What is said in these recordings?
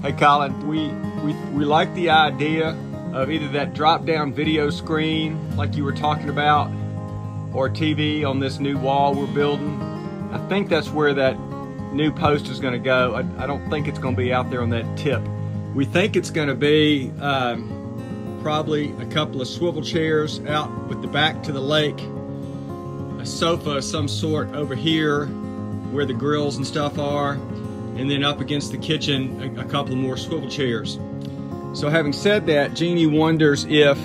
Hey Colin, we like the idea of either that drop-down video screen like you were talking about, or TV on this new wall we're building. I think that's where that new post is going to go. I don't think it's going to be out there on that tip. We think it's going to be probably a couple of swivel chairs out with the back to the lake, a sofa of some sort over here where the grills and stuff are, and then up against the kitchen a couple of more swivel chairs. So having said that, Jeannie wonders if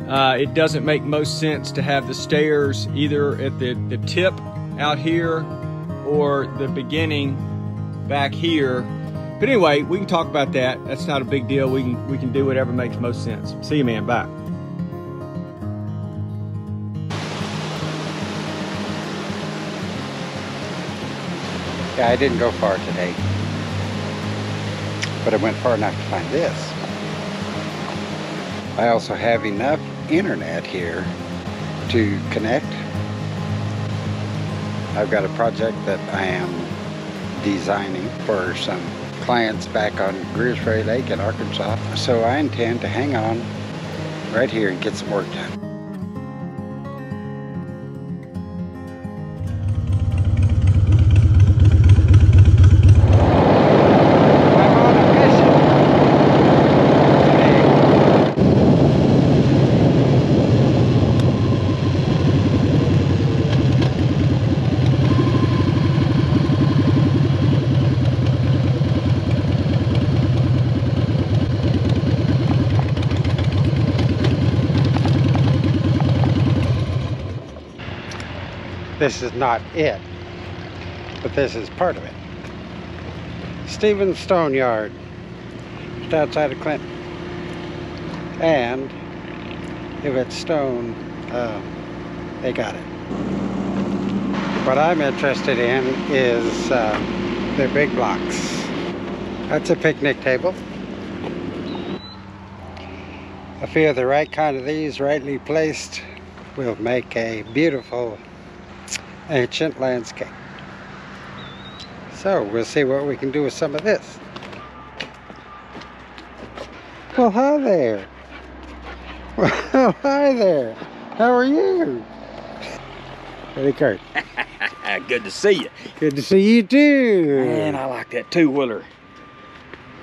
it doesn't make most sense to have the stairs either at the tip out here or the beginning back here. But anyway, we can talk about that. That's not a big deal. We can do whatever makes most sense. See you, man. Bye. Yeah, I didn't go far today, but I went far enough to find this. I also have enough internet here to connect. I've got a project that I am designing for some clients back on Greers Ferry Lake in Arkansas. So I intend to hang on right here and get some work done. This is not it, but this is part of it. Stevens Stone Yard, just outside of Clinton. And if it's stone, they got it. What I'm interested in is their big blocks. That's a picnic table. I feel the right kind of these, rightly placed, will make a beautiful ancient landscape. So we'll see what we can do with some of this. Well, hi there. Well, hi there. How are you? Hey, Kurt. Good to see you. Good to see you too. Man, I like that two-wheeler.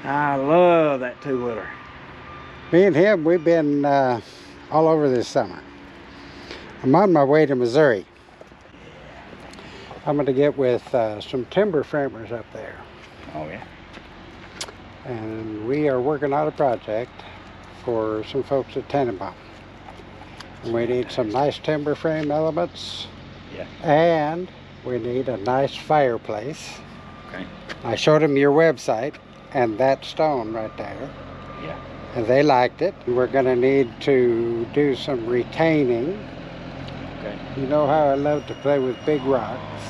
I love that two-wheeler. Me and him, we've been all over this summer. I'm on my way to Missouri. I'm going to get with some timber framers up there. Oh, yeah. And we are working on a project for some folks at Tannenbaum. And we need some nice timber frame elements. Yeah. And we need a nice fireplace. Okay. I showed them your website and that stone right there. Yeah. And they liked it. We're going to need to do some retaining. Okay. You know how I love to play with big rocks.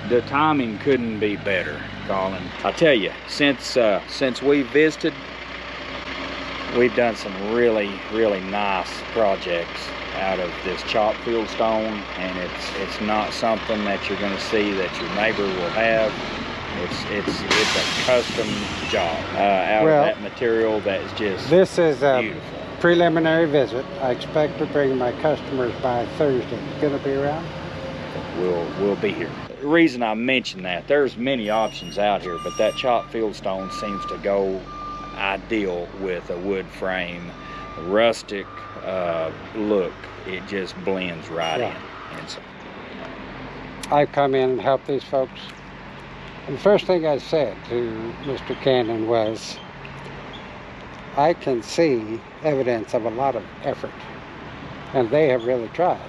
The timing couldn't be better, Colin. I tell you, since we visited, we've done some really nice projects out of this chop field stone, and it's not something that you're going to see that your neighbor will have. It's a custom job out of that material that's just this is a beautiful. Preliminary visit. I expect to bring my customers by Thursday. You gonna be around? We'll be here. The reason I mention that, there's many options out here, but that chop field stone seems to go ideal with a wood frame, rustic look. It just blends right in. And so, I've come in and helped these folks. And the first thing I said to Mr. Cannon was, I can see evidence of a lot of effort, and they have really tried.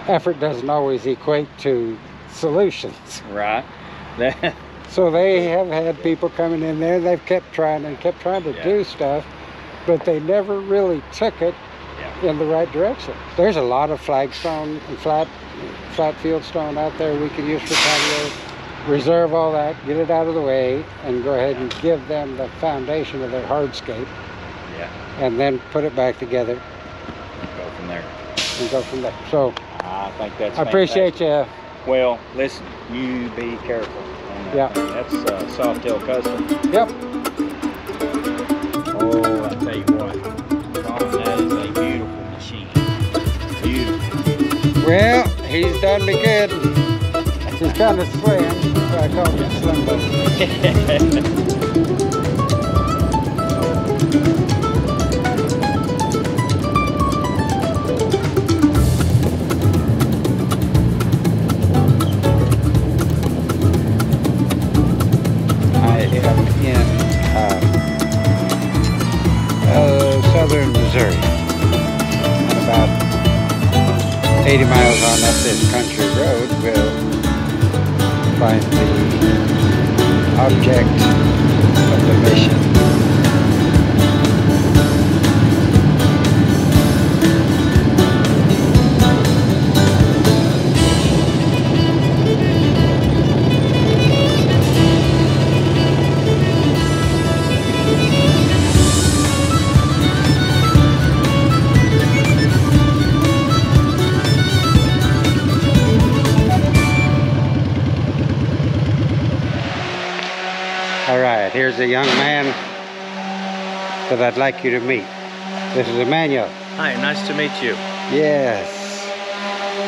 Effort doesn't always equate to solutions. Right. So they have had people coming in there, they've kept trying to do stuff, but they never really took it in the right direction. There's a lot of flagstone and flat field stone out there we can use for patio. Reserve all that, get it out of the way, and go ahead and give them the foundation of their hardscape. Yeah. And then put it back together. Go from there. And go from there. So I think that's I appreciate you. Well, listen, you be careful. Yeah. That's Softail Custom. Yep. Oh, I tell you what, Colin, that is a beautiful machine. Beautiful. Well, he's done me good. He's kind of slim, so I call him Slimbo. Southern Missouri, and about 80 miles on up this country road we'll find the object of the mission. All right, here's a young man that I'd like you to meet. This is Emmanuel. Hi, nice to meet you. Yes.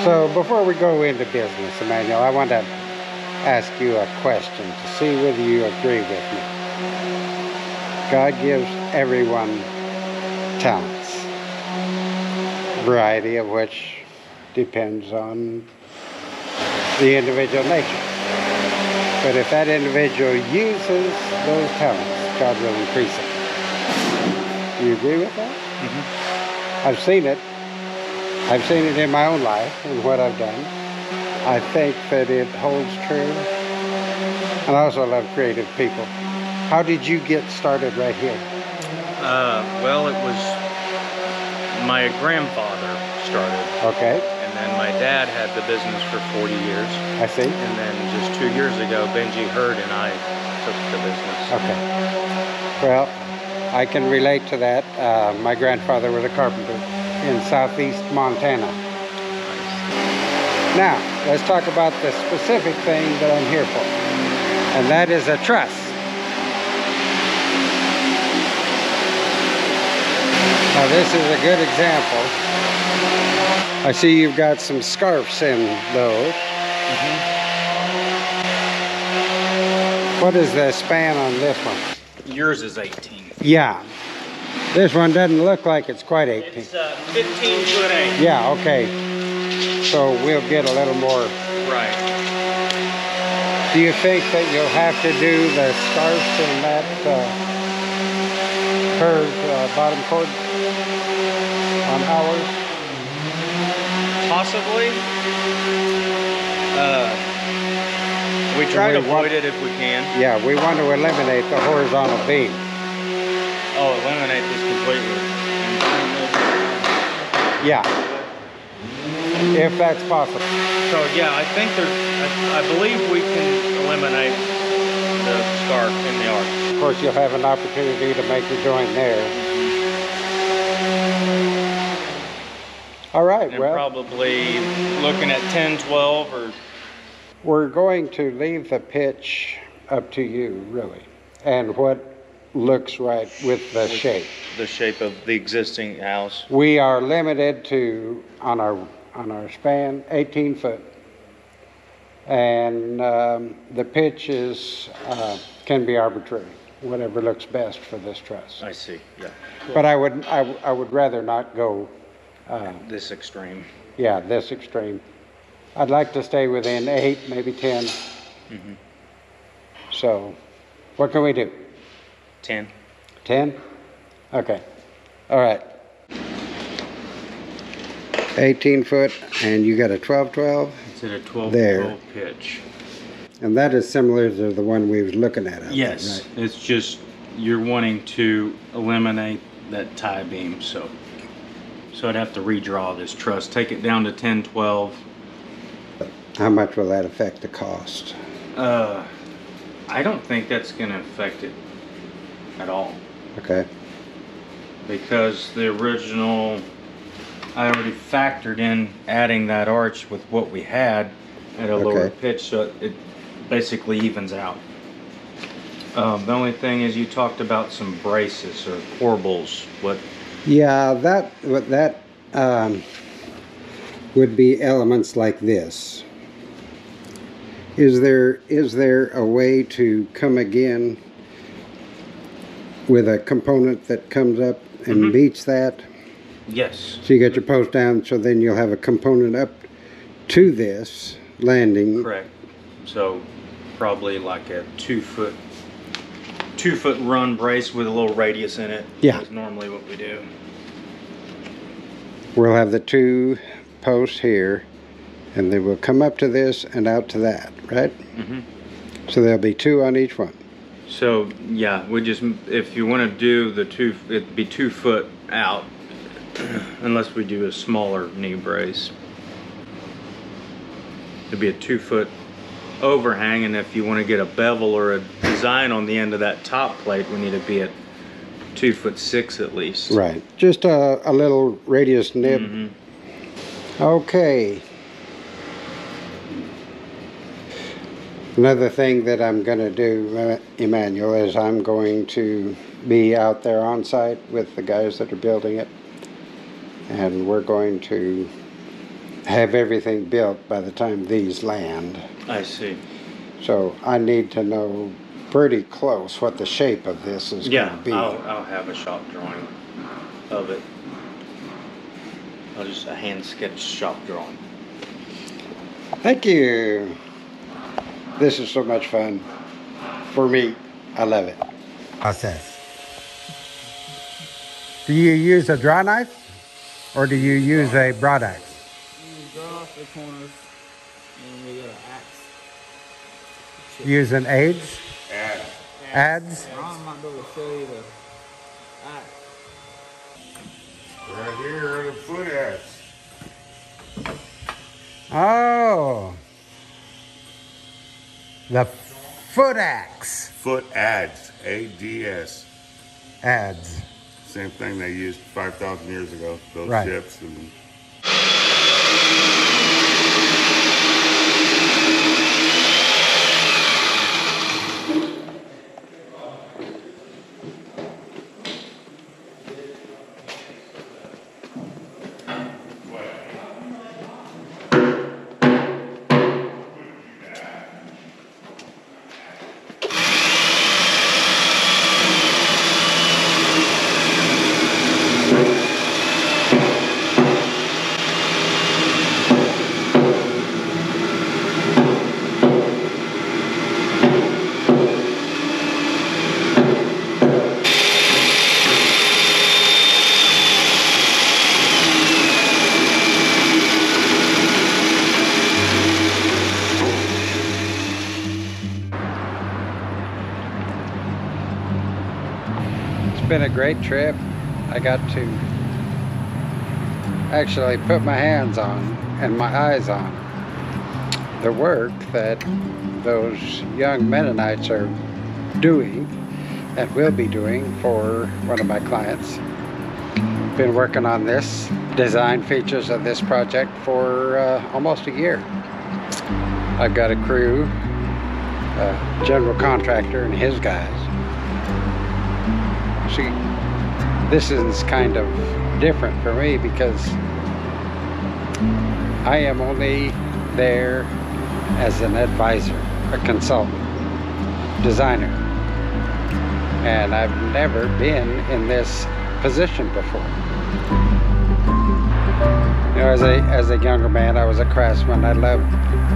So before we go into business, Emmanuel, I want to ask you a question to see whether you agree with me. God gives everyone talents, variety of which depends on the individual nature. But if that individual uses those talents, God will increase it. Do you agree with that? Mm-hmm. I've seen it. I've seen it in my own life and what I've done. I think that it holds true. And I also love creative people. How did you get started right here? Well, it was my grandfather started. Okay. And then my dad had the business for 40 years. I see. And then just 2 years ago, Benji Hurd and I took the business. Okay. Well, I can relate to that. My grandfather was a carpenter in southeast Montana. Now, let's talk about the specific thing that I'm here for. And that is a truss. Now, this is a good example. I see you've got some scarfs in those. Mm-hmm. What is the span on this one? Yours is 18. Yeah. This one doesn't look like it's quite 18. It's 15 foot 8. Yeah, okay. So we'll get a little more. Right. Do you think that you'll have to do the scarfs in that curved bottom cord on ours? Possibly. We try to avoid it if we can. Yeah, we want to eliminate the horizontal beam. Oh, eliminate this completely. Yeah, if that's possible. So yeah, I think I believe we can eliminate the scarf in the arc. Of course, you'll have an opportunity to make your joint there. All right, And well, probably looking at 10, 12, or... We're going to leave the pitch up to you, really, and what looks right with the shape. The shape of the existing house. We are limited to, on our span, 18 foot. And the pitch is, can be arbitrary, whatever looks best for this truss. I see, yeah. But I would rather not go... this extreme. Yeah, this extreme. I'd like to stay within 8, maybe 10. Mm-hmm. So, what can we do? 10. 10? Okay. All right. 18 foot, and you got a 12-12? It's at a 12 there. Pitch. And that is similar to the one we was looking at. Yes, right? it's just you're wanting to eliminate that tie beam, so I'd have to redraw this truss, take it down to 10, 12. How much will that affect the cost? I don't think that's going to affect it at all. Okay. Because the original, I already factored in adding that arch with what we had at a lower pitch, so basically evens out. The only thing is you talked about some braces or corbels. What? Yeah, that would be elements like this. Is there a way to come again with a component that comes up and meets that? Yes. So you get your post down, so then you'll have a component up to this landing. Correct. So probably like a 2 foot run brace with a little radius in it. Yeah. That's normally what we do. We'll have the 2 posts here, and they will come up to this and out to that, right? So there'll be 2 on each one. So yeah, we just, if you want to do the 2, it'd be 2 foot out, unless we do a smaller knee brace. It'd be a 2 foot overhang, and if you want to get a bevel or a design on the end of that top plate, we need to be at 2'6" at least. Right, just a little radius nib. Okay. Another thing that I'm going to do, Emmanuel, is I'm going to be out there on site with the guys that are building it, and we're going to have everything built by the time these land. I see. So I need to know pretty close what the shape of this is going to be. I'll have a shop drawing of it. I'll just a hand sketch shop drawing. Thank you. This is so much fun for me. I love it. Process. Do you use a draw knife or do you use a broad axe? You draw off the corners and we got an axe. Use an adze? Adze? Ron might be able to show you the axe. Right here are the foot axe. Oh. The foot axe. Foot adze. A-D-S. Adze. Same thing they used 5,000 years ago. Those Right. ships. And Been a great trip. I got to actually put my hands on and my eyes on the work that those young Mennonites are doing and will be doing for one of my clients. Been working on this design features of this project for almost a year. I've got a crew, a general contractor and his guys. See, this is kind of different for me because I am only there as an advisor, a consultant, designer, and I've never been in this position before. You know, as a younger man, I was a craftsman. I loved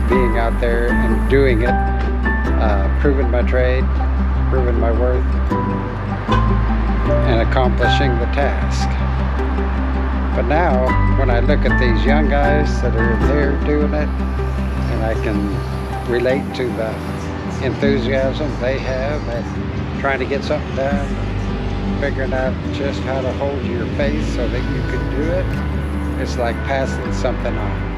being out there and doing it, proving my trade, proving my worth, and accomplishing the task. But now, when I look at these young guys that are there doing it, and I can relate to the enthusiasm they have at trying to get something done, figuring out just how to hold your face so that you can do it, it's like passing something on.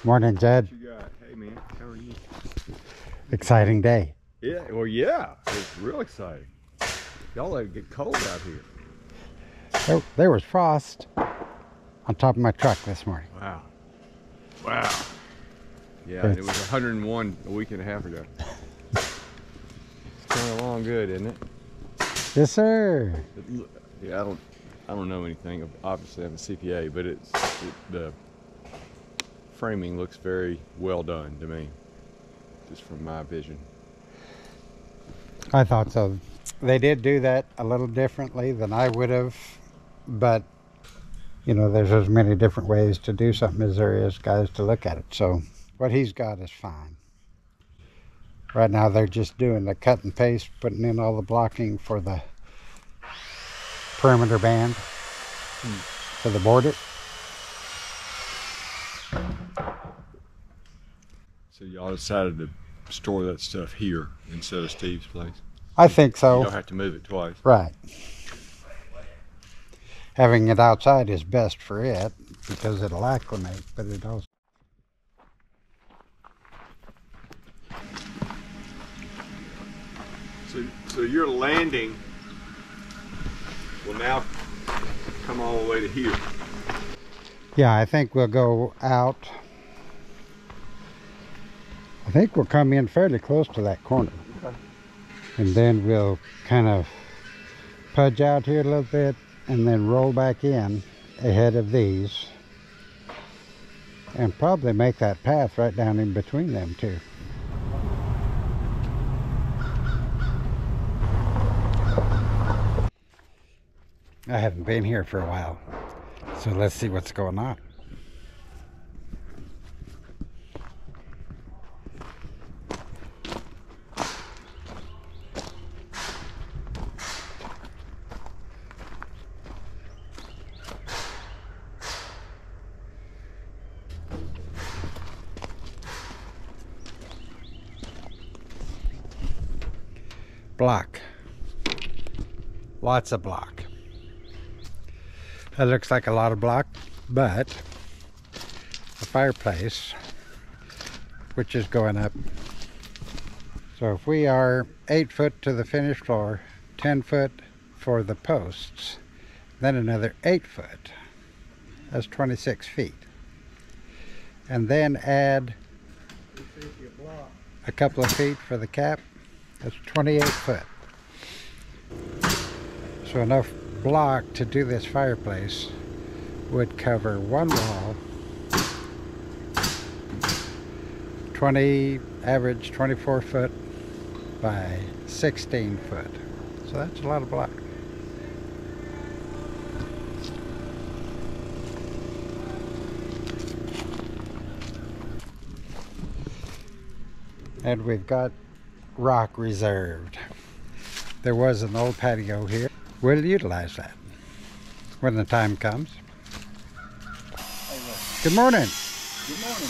Morning, Jud. What you got? Hey, man. How are you? Exciting day. Yeah. Well, yeah. It's real exciting. Y'all let it get cold out here. There was frost on top of my truck this morning. Wow. Wow. Yeah, and it was 101 a week and a half ago. It's coming along good, isn't it? Yes, sir. Yeah, I don't know anything. Obviously, I'm a CPA, but the framing looks very well done to me, just from my vision. I thought so. They did do that a little differently than I would have, but you know, there's as many different ways to do something as there is guys to look at it. So what he's got is fine. Right now they're just doing the cut and paste, putting in all the blocking for the perimeter band for the border. So y'all decided to store that stuff here instead of Steve's place? I think so. You don't have to move it twice. Right. Having it outside is best for it because it'll acclimate, but it also... So your landing will now come all the way to here. Yeah, I think we'll go out. I think we'll come in fairly close to that corner. Okay. And then we'll kind of pudge out here a little bit and then roll back in ahead of these and probably make that path right down in between them two. I haven't been here for a while, so let's see what's going on. Block. Lots of block. That looks like a lot of block, but the fireplace, which is going up. So if we are 8 foot to the finished floor, 10 foot for the posts, then another 8 foot, that's 26 feet. And then add a couple of feet for the cap, that's 28 foot. So enough block to do this fireplace would cover one wall, average 24 foot by 16 foot. So that's a lot of block. And we've got rock reserved. There was an old patio here. We'll utilize that when the time comes. Good morning. Good morning.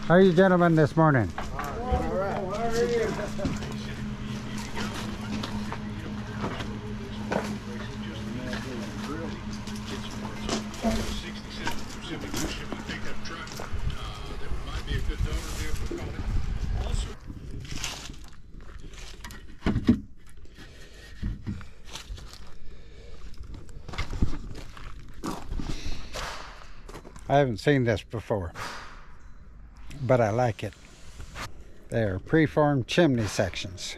How are you gentlemen this morning? All right. How are you? I haven't seen this before, but I like it. They're preformed chimney sections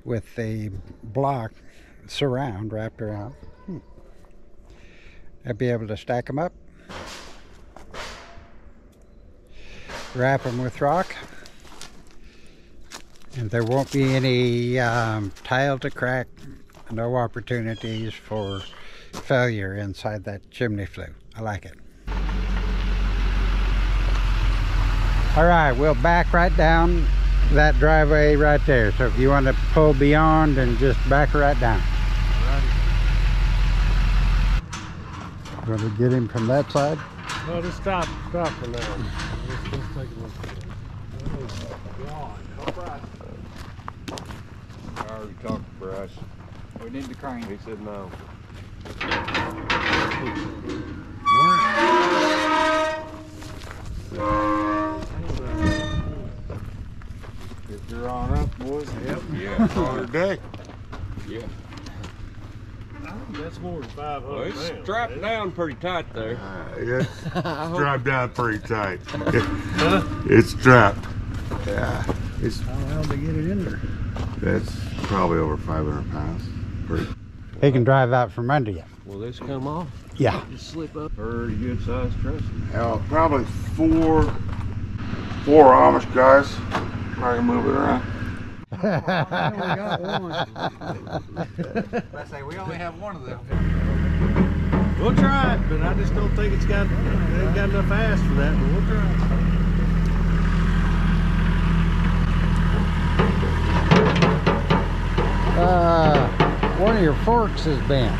with the block surround wrapped around. I'll be able to stack them up, wrap them with rock, and there won't be any tile to crack, no opportunities for failure inside that chimney flue. I like it. All right, we'll back right down that driveway right there. So if you want to pull beyond and just back right down. You want to get him from that side? Well, just stop for now. Let's take a look at it. Oh, God. All right. I already talked to Bryce. We need the crane. He said no. If you're on up, boys. Yep. Yeah. On your deck. Yeah. I think that's more than 500 Well, it's pounds, strapped man. down pretty tight there. Yeah. Strapped down pretty tight. It's strapped. Yeah. It's, How the hell did they get it in there? that's probably over 500 pounds. Pretty. He can drive out from under you. Will this come off? Yeah. Just slip up. Pretty good sized truss. Probably four Amish guys. I can move it around. I only got one. I say we only have one of them. We'll try it, but I just don't think it's got, they ain't got enough ass for that, but we'll try it. One of your forks is bent.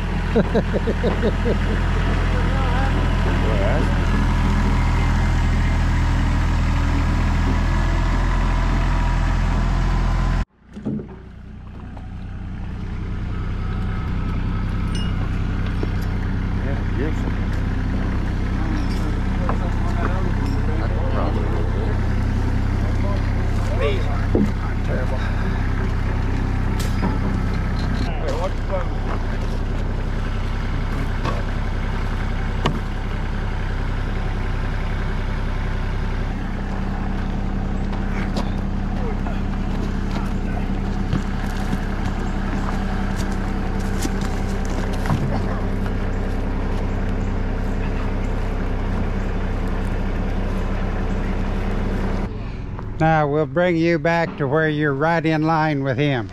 Now we'll bring you back to where you're right in line with him.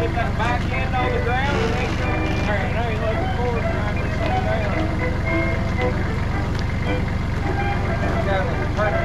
Get that back end on the ground and make sure. All right, now you're looking forward to trying to slow down. Got a turn.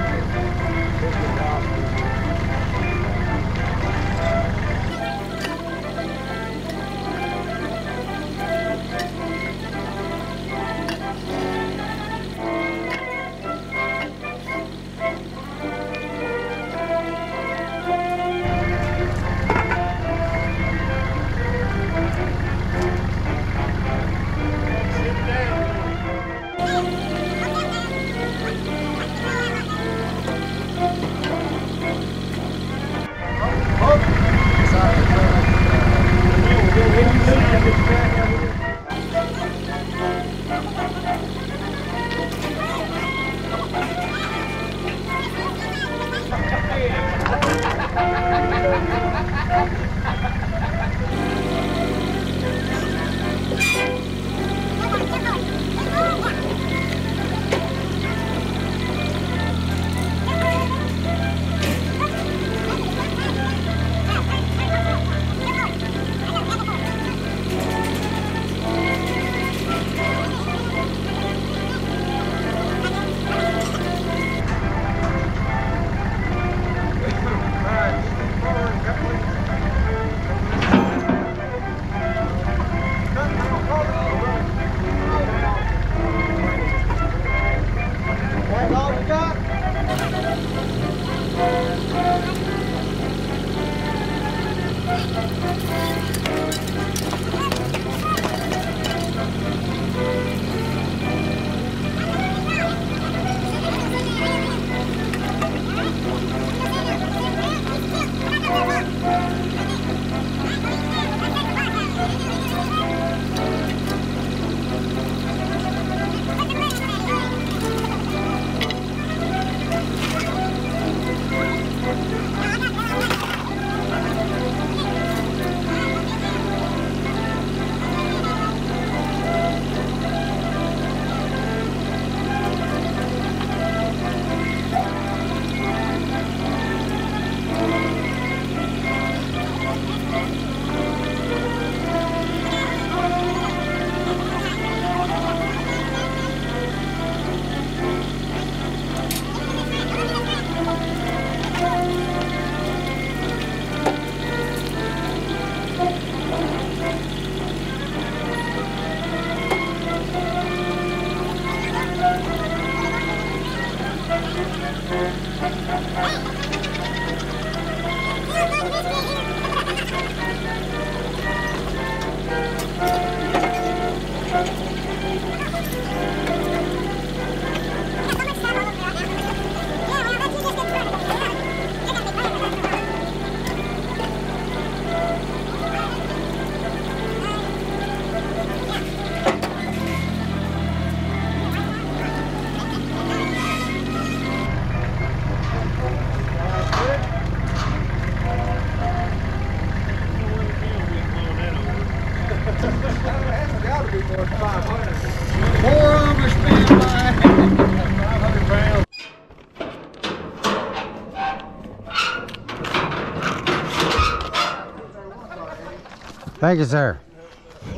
Thank you, sir.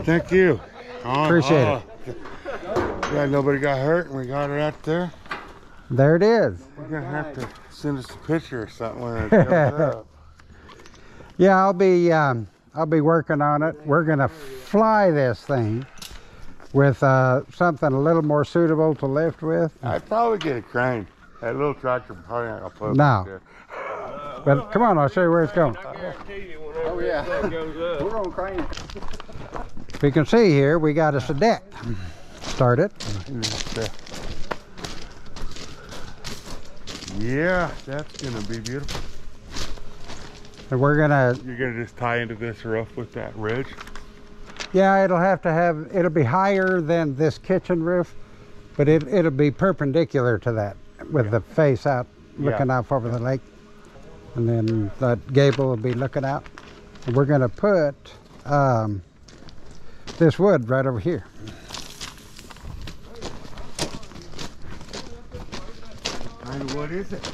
Thank you. Appreciate it. Yeah, nobody got hurt and we got it out there. There it is. We're gonna have to send us a picture or something when it comes up. Yeah, I'll be working on it. We're gonna fly this thing with something a little more suitable to lift with. I'd probably get a crane. That little tractor probably not gonna put it No. up there. But come on, I'll show you where it's going. I guarantee you, whenever that thing goes up, We're gonna crane it. If you can see here, we got us a deck. Start it. Yeah, that's gonna be beautiful. And we're gonna, You're gonna just tie into this roof with that ridge. yeah, it'll be higher than this kitchen roof, but it'll be perpendicular to that with the face out, looking out over the lake. And then that gable will be looking out. And we're gonna put this wood right over here. And what is it?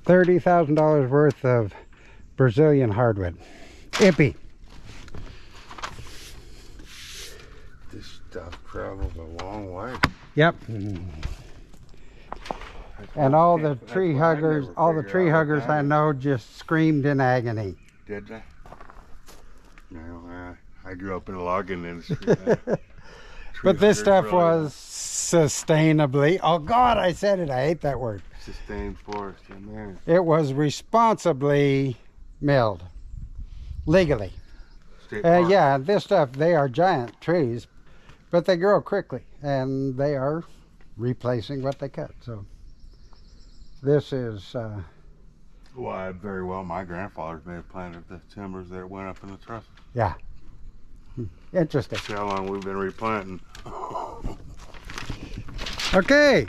$30,000 worth of Brazilian hardwood. Ippy. This stuff travels a long way. Yep. And all the tree huggers I know just screamed in agony. Did they? No, I grew up in the logging industry. But this stuff was sustainably, oh God, I said it, I hate that word. Sustained forest, yeah, man. It was responsibly milled, legally. State park. Yeah, this stuff, they are giant trees, but they grow quickly and they are replacing what they cut. So this is, Well, very well, my grandfathers may have planted the timbers that went up in the trusses. yeah, interesting. See how long we've been replanting. Okay.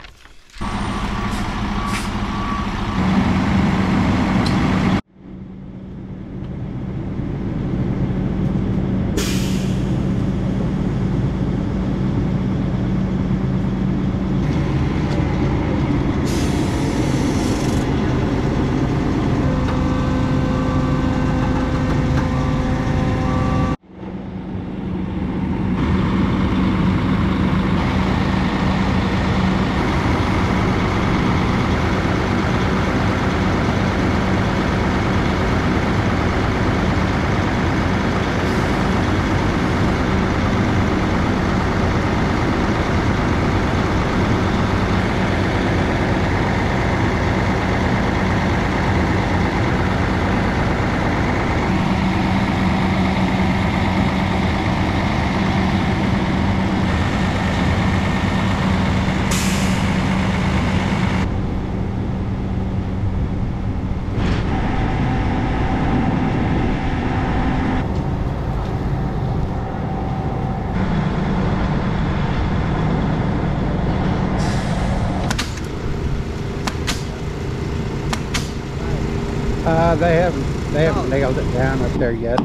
They haven't nailed it down up there yet.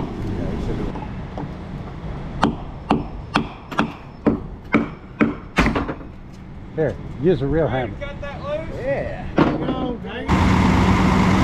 Here, use a real hammer. cut that loose? Yeah. Go, dang it.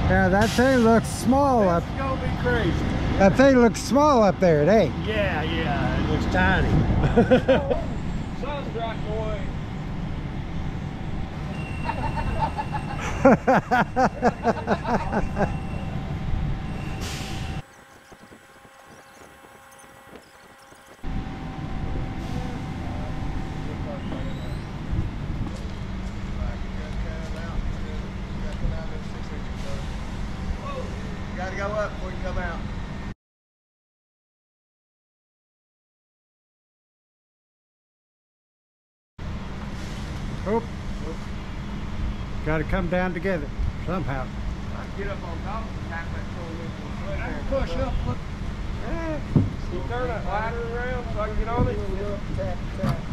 Yeah, that thing looks small up. It's gonna be crazy. That thing looks small up there, it ain't. Yeah, it looks tiny. Sun's dropping away. Gotta go up before you come out. got to come down together somehow. I can get up on top and tap that troll in. I can push up. Look. You turn that ladder around so I can get on it. Tap, tap.